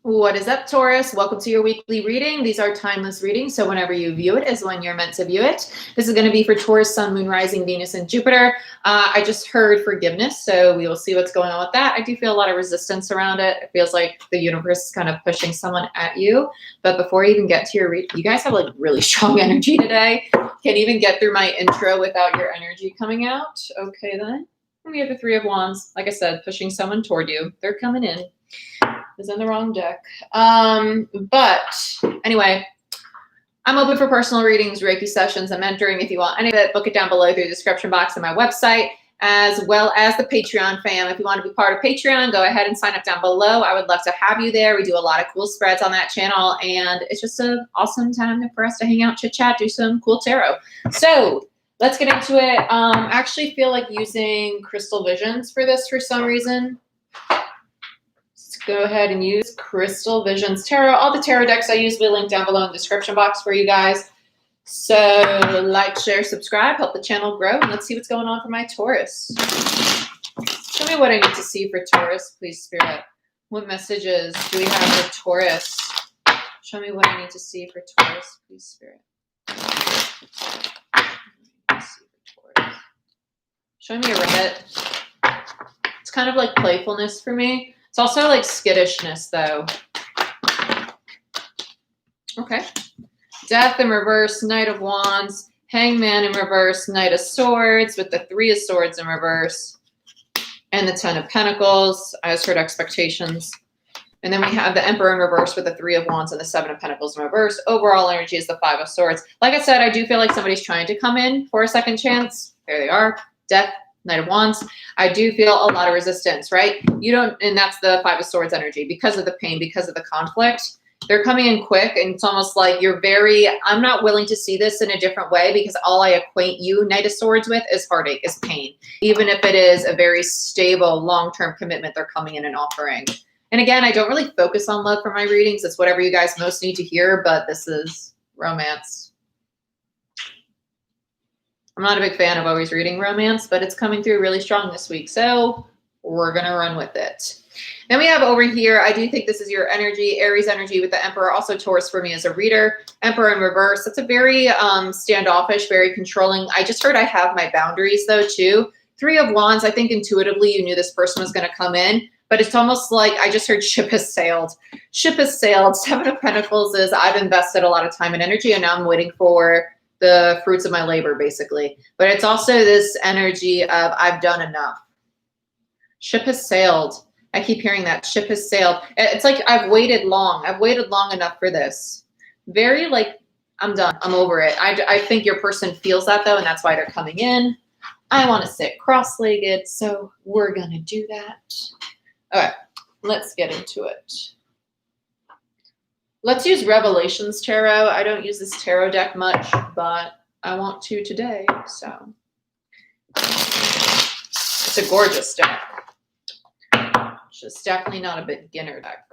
What is up, Taurus? Welcome to your weekly reading. These are timeless readings, so whenever you view it is when you're meant to view it. This is going to be for Taurus, Sun, Moon, Rising, Venus, and Jupiter. I just heard forgiveness, so we will see what's going on with that. I do feel a lot of resistance around it. It feels like the universe is kind of pushing someone at you. But before you even get to your reading, you guys have like really strong energy today. Can't even get through my intro without your energy coming out. Okay, then. And we have the Three of Wands. Like I said, pushing someone toward you. They're coming in. Is in the wrong deck. But anyway, I'm open for personal readings, Reiki sessions, and mentoring. If you want any of it, book it down below through the description box on my website, as well as the Patreon fam. If you want to be part of Patreon, go ahead and sign up down below. I would love to have you there. We do a lot of cool spreads on that channel, and it's just an awesome time for us to hang out, chit chat, do some cool tarot. So let's get into it. I actually feel like using crystal visions for this for some reason. Go ahead and use Crystal Visions Tarot. All the tarot decks I use will link down below in the description box for you guys. So like, share, subscribe, help the channel grow, and let's see what's going on for my Taurus. Show me what I need to see for Taurus, please, Spirit. What messages do we have for Taurus? Show me what I need to see for Taurus, please, Spirit. Show me a rabbit. It's kind of like playfulness for me. It's also like skittishness, though. Okay. Death in reverse, Knight of Wands, Hangman in reverse, Knight of Swords with the Three of Swords in reverse, and the Ten of Pentacles. I just heard expectations. And then we have the Emperor in reverse with the Three of Wands and the Seven of Pentacles in reverse. Overall energy is the Five of Swords. Like I said, I do feel like somebody's trying to come in for a second chance. There they are. Death. Knight of Wands. I do feel a lot of resistance, right? You don't, and that's the Five of Swords energy because of the pain, because of the conflict. They're coming in quick, and it's almost like you're very, I'm not willing to see this in a different way because all I acquaint you, Knight of Swords, with is heartache, is pain. Even if it is a very stable, long-term commitment they're coming in and offering. And again, I don't really focus on love for my readings. It's whatever you guys most need to hear, but this is romance. I'm not a big fan of always reading romance, but it's coming through really strong this week. So we're going to run with it. Then we have over here, I do think this is your energy, Aries energy with the Emperor, also Taurus for me as a reader. Emperor in reverse. That's a very standoffish, very controlling. I just heard I have my boundaries though too. Three of Wands, I think intuitively you knew this person was going to come in, but it's almost like I just heard ship has sailed. Ship has sailed. Seven of Pentacles is I've invested a lot of time and energy, and now I'm waiting for the fruits of my labor, basically. But it's also this energy of I've done enough. Ship has sailed. I keep hearing that. Ship has sailed. It's like I've waited long. I've waited long enough for this. Very like, I'm done. I'm over it. I think your person feels that though, and that's why they're coming in. I want to sit cross-legged, so we're going to do that. All right, let's get into it. Let's use Revelations Tarot. I don't use this tarot deck much, but I want to today, so. It's a gorgeous deck. It's just definitely not a beginner deck.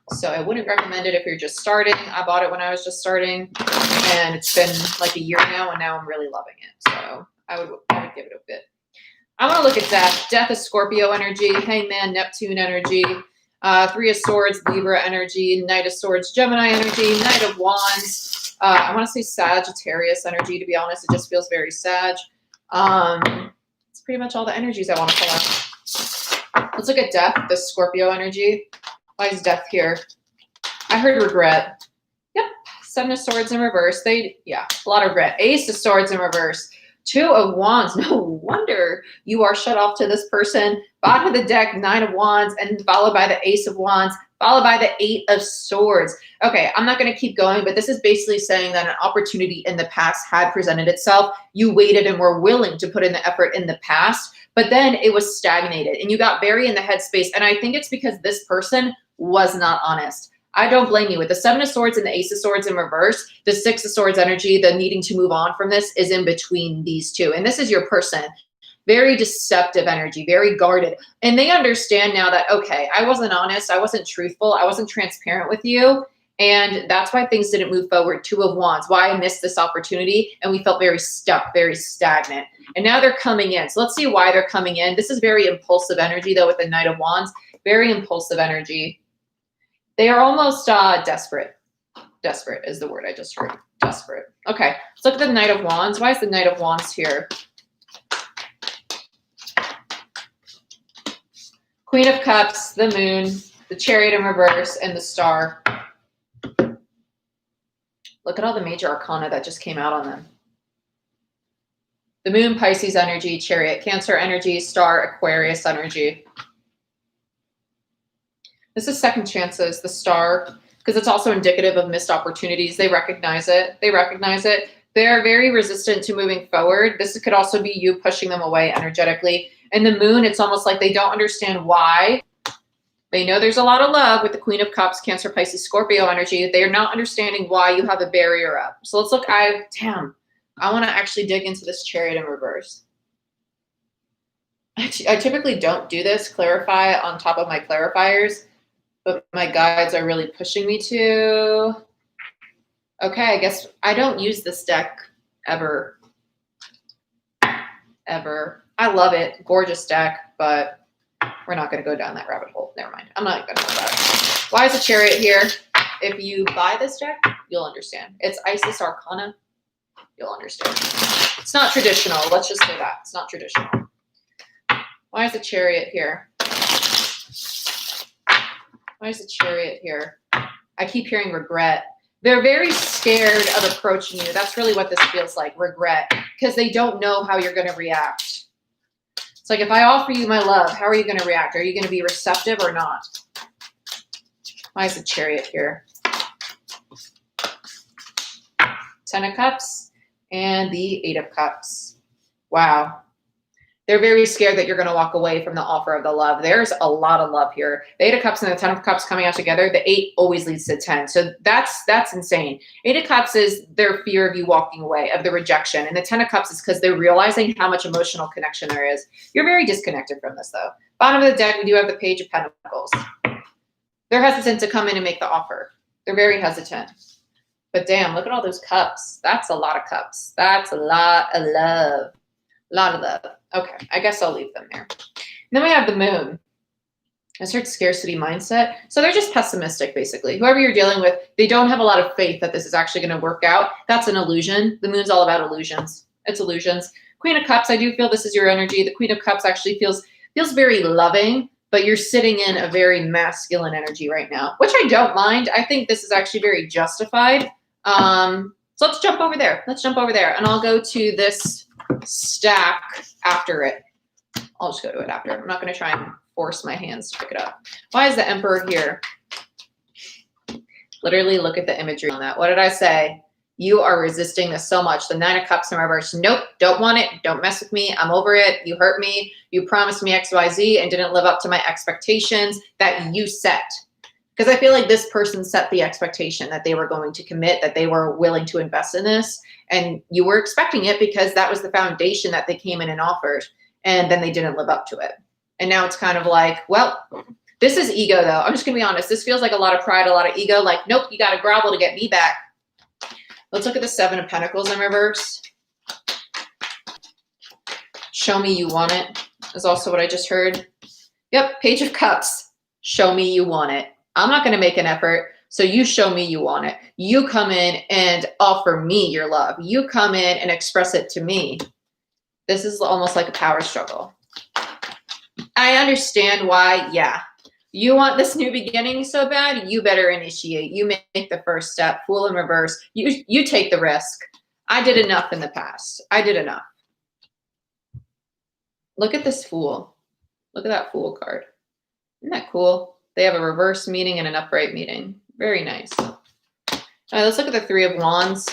So I wouldn't recommend it if you're just starting. I bought it when I was just starting, and it's been like a year now, and now I'm really loving it. So I would give it a bit. I want to look at death. Death is Scorpio energy, Hangman, Neptune energy. Three of Swords, Libra energy, Knight of Swords, Gemini energy, Knight of Wands. I want to say Sagittarius energy, to be honest. It just feels very Sag. It's pretty much all the energies I want to pull out. Let's look at Death, the Scorpio energy. Why is Death here? I heard regret. Yep. Seven of Swords in reverse. A lot of regret. Ace of Swords in reverse. Two of Wands. No wonder you are shut off to this person. Bottom of the deck, Nine of Wands, and followed by the Ace of Wands, followed by the Eight of Swords. Okay, I'm not going to keep going, but this is basically saying that an opportunity in the past had presented itself. You waited and were willing to put in the effort in the past, but then it was stagnated, and you got very in the headspace. And I think it's because this person was not honest. I don't blame you. With the Seven of Swords and the Ace of Swords in reverse, the Six of Swords energy, the needing to move on from this is in between these two. And this is your person. Very deceptive energy, very guarded. And they understand now that, okay, I wasn't honest. I wasn't truthful. I wasn't transparent with you. And that's why things didn't move forward. Two of Wands, why I missed this opportunity. And we felt very stuck, very stagnant. And now they're coming in. So let's see why they're coming in. This is very impulsive energy, though, with the Knight of Wands. Very impulsive energy. They are almost desperate. Desperate is the word I just heard. Desperate. Okay, let's look at the Knight of Wands. Why is the Knight of Wands here? Queen of Cups, the Moon, the Chariot in reverse, and the Star. Look at all the major arcana that just came out on them. The Moon, Pisces energy, Chariot, Cancer energy, Star, Aquarius energy. This is second chances, the Star, because it's also indicative of missed opportunities. They recognize it. They recognize it. They're very resistant to moving forward. This could also be you pushing them away energetically. And the Moon, it's almost like they don't understand why. They know there's a lot of love with the Queen of Cups, Cancer, Pisces, Scorpio energy. They are not understanding why you have a barrier up. So let's look. I want to actually dig into this Chariot in reverse. I typically don't do this, clarify on top of my clarifiers, but my guides are really pushing me to. Okay, I guess I don't use this deck ever. Ever. I love it. Gorgeous deck, but we're not going to go down that rabbit hole. Never mind. I'm not going to go about it. Why is the Chariot here? If you buy this deck, you'll understand. It's Isis Arcana. You'll understand. It's not traditional. Let's just say that. It's not traditional. Why is the Chariot here? Why is the Chariot here? I keep hearing regret. They're very scared of approaching you. That's really what this feels like, regret, because they don't know how you're going to react. It's like, if I offer you my love, how are you going to react? Are you going to be receptive or not? Why is the Chariot here? Ten of Cups and the Eight of Cups. Wow. They're very scared that you're going to walk away from the offer of the love. There's a lot of love here. The Eight of Cups and the Ten of Cups coming out together. The Eight always leads to 10. So that's insane. Eight of Cups is their fear of you walking away, of the rejection. And the Ten of Cups is because they're realizing how much emotional connection there is. You're very disconnected from this, though. Bottom of the deck, we do have the Page of Pentacles. They're hesitant to come in and make the offer. They're very hesitant. But damn, look at all those cups. That's a lot of cups. That's a lot of love. A lot of love. Okay, I guess I'll leave them there. And then we have the Moon. Assert scarcity mindset. So they're just pessimistic, basically. Whoever you're dealing with, they don't have a lot of faith that this is actually going to work out. That's an illusion. The Moon's all about illusions. It's illusions. Queen of Cups, I do feel this is your energy. The Queen of Cups actually feels very loving, but you're sitting in a very masculine energy right now, which I don't mind. I think this is actually very justified. So let's jump over there. Let's jump over there. And I'll go to this stack after it. I'll just go to it after. I'm not going to try and force my hands to pick it up. Why is the Emperor here? Literally look at the imagery on that. What did I say? You are resisting this so much. The Nine of Cups in reverse. Nope, don't want it. Don't mess with me. I'm over it. You hurt me. You promised me XYZ and didn't live up to my expectations that you set. Because I feel like this person set the expectation that they were going to commit, that they were willing to invest in this. And you were expecting it because that was the foundation that they came in and offered. And then they didn't live up to it. And now it's kind of like, well, this is ego, though. I'm just going to be honest. This feels like a lot of pride, a lot of ego. Like, nope, you got to grovel to get me back. Let's look at the Seven of Pentacles in reverse. Show me you want it is also what I just heard. Yep, Page of Cups. Show me you want it. I'm not going to make an effort, so you show me you want it. You come in and offer me your love. You come in and express it to me. This is almost like a power struggle. I understand why, yeah. You want this new beginning so bad, you better initiate. You make the first step. Fool in reverse. You take the risk. I did enough in the past. I did enough. Look at this Fool. Look at that Fool card. Isn't that cool? They have a reverse meeting and an upright meeting. Very nice. All right, let's look at the Three of Wands.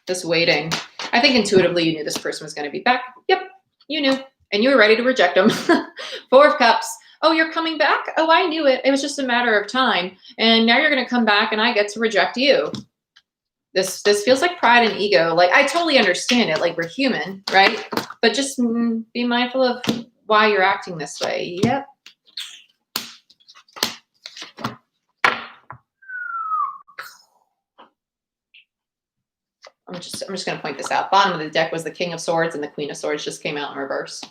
This waiting. I think intuitively you knew this person was going to be back. Yep, you knew. And you were ready to reject them. Four of Cups. Oh, you're coming back? Oh, I knew it. It was just a matter of time. And now you're going to come back and I get to reject you. This feels like pride and ego. Like, I totally understand it. Like, we're human, right? But just be mindful of why you're acting this way. Yep. I'm just going to point this out. Bottom of the deck was the King of Swords, and the Queen of Swords just came out in reverse.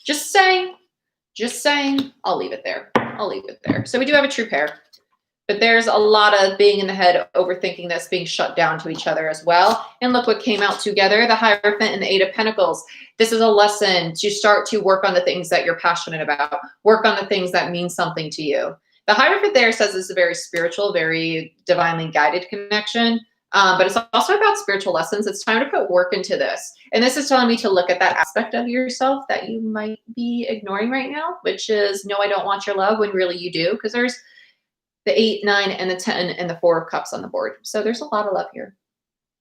Just saying. I'll leave it there. So we do have a true pair. But there's a lot of being in the head, overthinking this, being shut down to each other as well. And look what came out together, the Hierophant and the Eight of Pentacles. This is a lesson to start to work on the things that you're passionate about, work on the things that mean something to you. The Hierophant there says it's a very spiritual, very divinely guided connection, but it's also about spiritual lessons. It's time to put work into this. And this is telling me to look at that aspect of yourself that you might be ignoring right now, which is, no, I don't want your love, when really you do, because there's the 8, 9, and the 10, and the 4 of Cups on the board. So there's a lot of love here.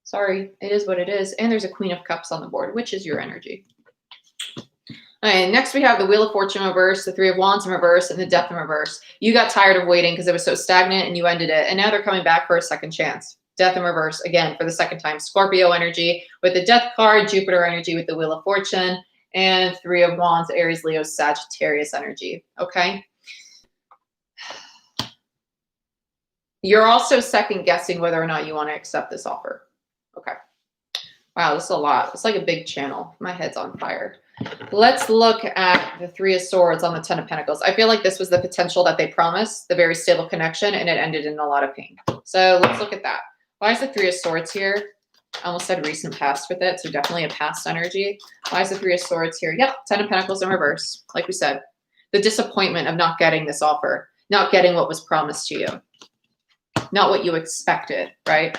Sorry, it is what it is. And there's a Queen of Cups on the board, which is your energy. All right, next we have the Wheel of Fortune in reverse, the 3 of Wands in reverse, and the Death in reverse. You got tired of waiting because it was so stagnant and you ended it. And now they're coming back for a second chance. Death in reverse, again, for the second time. Scorpio energy with the Death card, Jupiter energy with the Wheel of Fortune, and 3 of Wands, Aries, Leo, Sagittarius energy, okay? You're also second guessing whether or not you want to accept this offer. Okay. Wow, this is a lot. It's like a big channel. My head's on fire. Let's look at the 3 of Swords on the 10 of Pentacles. I feel like this was the potential that they promised, the very stable connection, and it ended in a lot of pain. So let's look at that. Why is the 3 of Swords here? I almost said recent past with it, so definitely a past energy. Why is the 3 of Swords here? Yep, 10 of Pentacles in reverse, like we said. The disappointment of not getting this offer, not getting what was promised to you. Not what you expected, right?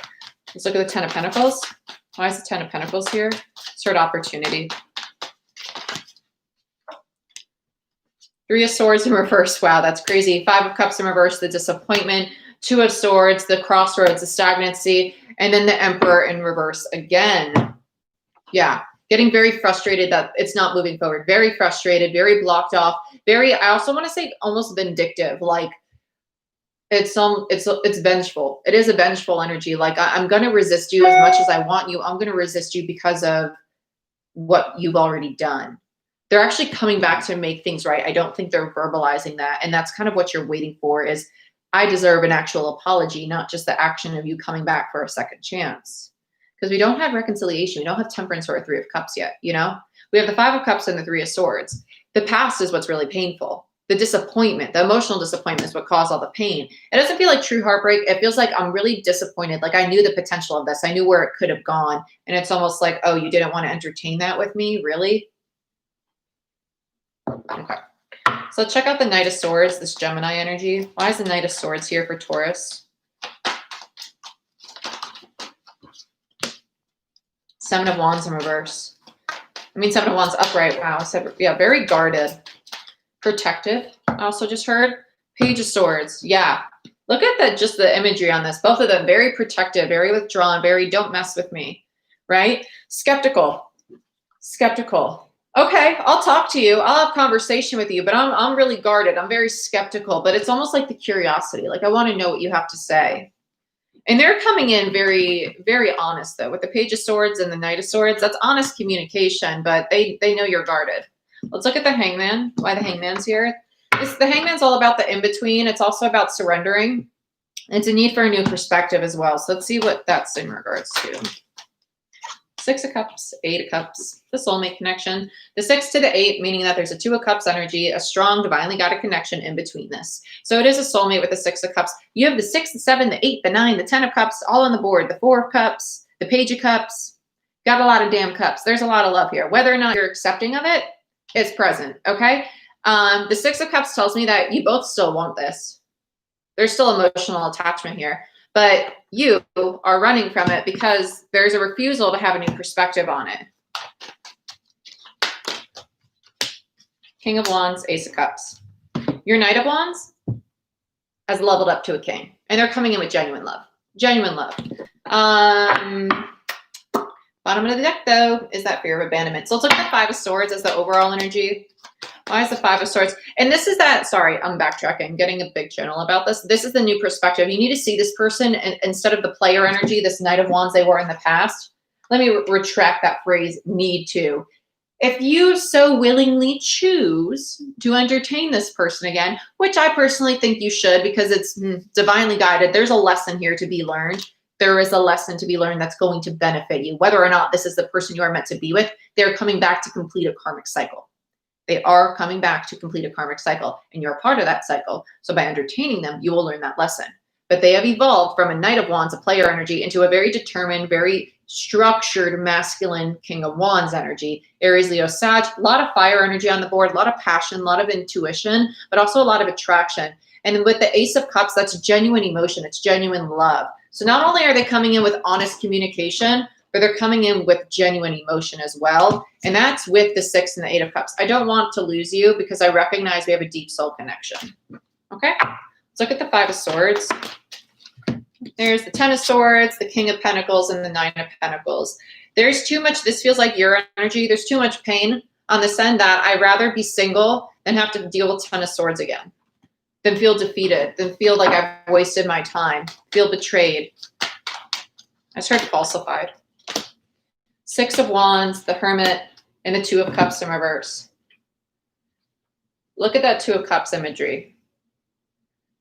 Let's look at the 10 of Pentacles. Why is the 10 of Pentacles here? Third opportunity. 3 of Swords in reverse. Wow, that's crazy. 5 of Cups in reverse, the disappointment. 2 of Swords, the crossroads, the stagnancy. And then the Emperor in reverse again. Yeah, getting very frustrated that it's not moving forward. Very frustrated, very blocked off. Very, I also want to say almost vindictive, like, it's vengeful. It is a vengeful energy. Like, I'm going to resist you as much as I want you. I'm going to resist you because of what you've already done. They're actually coming back to make things right. I don't think they're verbalizing that. And that's kind of what you're waiting for, is I deserve an actual apology, not just the action of you coming back for a second chance. Because we don't have reconciliation. We don't have Temperance or a 3 of Cups yet. You know, we have the 5 of Cups and the 3 of Swords. The past is what's really painful. The disappointment, the emotional disappointment is what caused all the pain. It doesn't feel like true heartbreak. It feels like I'm really disappointed. Like, I knew the potential of this. I knew where it could have gone. And it's almost like, oh, you didn't want to entertain that with me? Really? Okay. So let's check out the Knight of Swords, this Gemini energy. Why is the Knight of Swords here for Taurus? 7 of Wands in reverse. I mean, 7 of Wands upright. Wow. I said, yeah, very guarded. Protective. I also just heard Page of Swords. Yeah. Look at just the imagery on this. Both of them very protective, very withdrawn, very don't mess with me, right? Skeptical. Okay, I'll talk to you. I'll have conversation with you, but I'm really guarded. I'm very skeptical, but it's almost like the curiosity. Like, I want to know what you have to say. And they're coming in very, very honest, though, with the Page of Swords and the Knight of Swords. That's honest communication, but they know you're guarded. Let's look at the Hangman. Why the Hangman's here? The Hangman's all about the in-between. It's also about surrendering. It's a need for a new perspective as well. So let's see what that's in regards to. 6 of Cups, 8 of Cups, the soulmate connection. The 6 to the 8, meaning that there's a 2 of Cups energy, a strong, divinely guided connection in between this. So it is a soulmate with the 6 of Cups. You have the 6, the 7, the 8, the 9, the 10 of Cups, all on the board. The 4 of Cups, the Page of Cups. Got a lot of damn cups. There's a lot of love here. Whether or not you're accepting of it, it's present, okay? The 6 of Cups tells me that you both still want this. There's still emotional attachment here, but you are running from it because there's a refusal to have a new perspective on it. King of Wands, Ace of Cups. Your Knight of Wands has leveled up to a king, and they're coming in with genuine love. Genuine love. Bottom of the deck, though, is that fear of abandonment. So let's look at the 5 of Swords as the overall energy. Why is the 5 of Swords? And this is that, sorry, I'm backtracking, getting a big channel about this. This is the new perspective. You need to see this person instead of the player energy, this Knight of Wands they were in the past. Let me retract that phrase, need to. If you so willingly choose to entertain this person again, which I personally think you should because it's divinely guided, there's a lesson here to be learned. there is a lesson to be learned that's going to benefit you. Whether or not this is the person you are meant to be with, they're coming back to complete a karmic cycle. They are coming back to complete a karmic cycle, and you're a part of that cycle. So by entertaining them, you will learn that lesson. But they have evolved from a Knight of Wands, a player energy, into a very determined, very structured, masculine King of Wands energy. Aries, Leo, Sag, a lot of fire energy on the board, a lot of passion, a lot of intuition, but also a lot of attraction. And with the Ace of Cups, that's genuine emotion. It's genuine love. So not only are they coming in with honest communication, but they're coming in with genuine emotion as well. And that's with the 6 and the 8 of Cups. I don't want to lose you because I recognize we have a deep soul connection. Okay, let's look at the 5 of Swords. There's the 10 of Swords, the King of Pentacles, and the 9 of Pentacles. There's too much, this feels like your energy. There's too much pain on this end that I'd rather be single than have to deal with 10 of Swords again. Than feel defeated, than feel like I've wasted my time, feel betrayed. I started falsified. 6 of Wands, the Hermit, and the 2 of Cups in reverse. Look at that 2 of Cups imagery.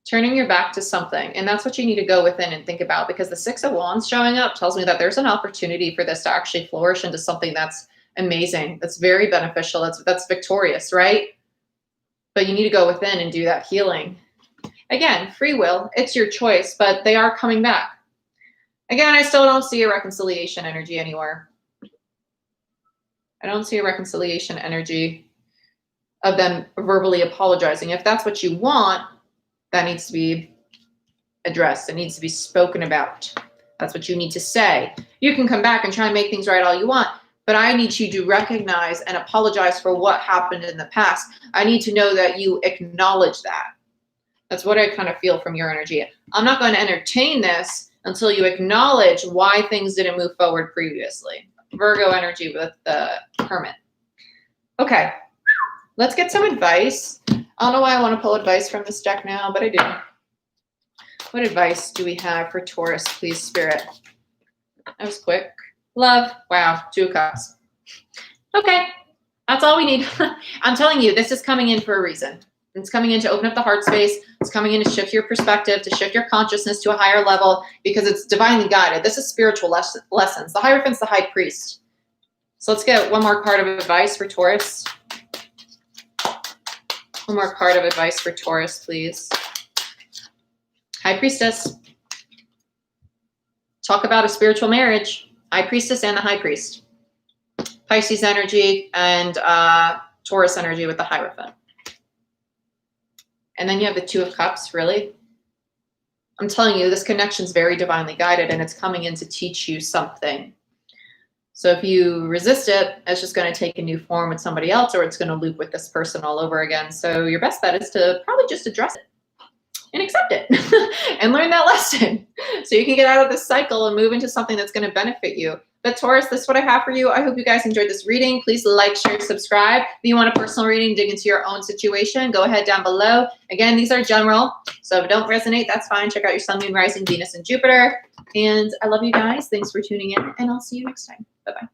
Turning your back to something. And that's what you need to go within and think about, because the 6 of Wands showing up tells me that there's an opportunity for this to actually flourish into something that's amazing, that's very beneficial, that's victorious, right? But you need to go within and do that healing. Again, free will, it's your choice, but they are coming back. Again, I still don't see a reconciliation energy anywhere. I don't see a reconciliation energy of them verbally apologizing. If that's what you want, that needs to be addressed. It needs to be spoken about. That's what you need to say. You can come back and try and make things right all you want, but I need you to recognize and apologize for what happened in the past. I need to know that you acknowledge that. That's what I kind of feel from your energy. I'm not going to entertain this until you acknowledge why things didn't move forward previously. Virgo energy with the Hermit. Okay, let's get some advice. I don't know why I want to pull advice from this deck now, but I do. What advice do we have for Taurus, please, Spirit? That was quick. Love. Wow, 2 of Cups. Okay, that's all we need. I'm telling you, this is coming in for a reason. It's coming in to open up the heart space. It's coming in to shift your perspective, to shift your consciousness to a higher level, because it's divinely guided. This is spiritual lessons. The Hierophant's the high priest. So let's get one more card of advice for Taurus. One more card of advice for Taurus, please. High Priestess. Talk about a spiritual marriage. High Priestess and the High Priest. Pisces energy and Taurus energy with the Hierophant. And then you have the 2 of Cups, really? I'm telling you, this connection is very divinely guided, and it's coming in to teach you something. So if you resist it, it's just going to take a new form with somebody else, or it's going to loop with this person all over again. So your best bet is to probably just address it and accept it and learn that lesson so you can get out of this cycle and move into something that's going to benefit you. But Taurus, this is what I have for you. I hope you guys enjoyed this reading. Please like, share, subscribe. If you want a personal reading, dig into your own situation, go ahead down below. Again, these are general, so if it don't resonate, that's fine. Check out your Sun, Moon, Rising, Venus, and Jupiter. And I love you guys. Thanks for tuning in, and I'll see you next time. Bye-bye.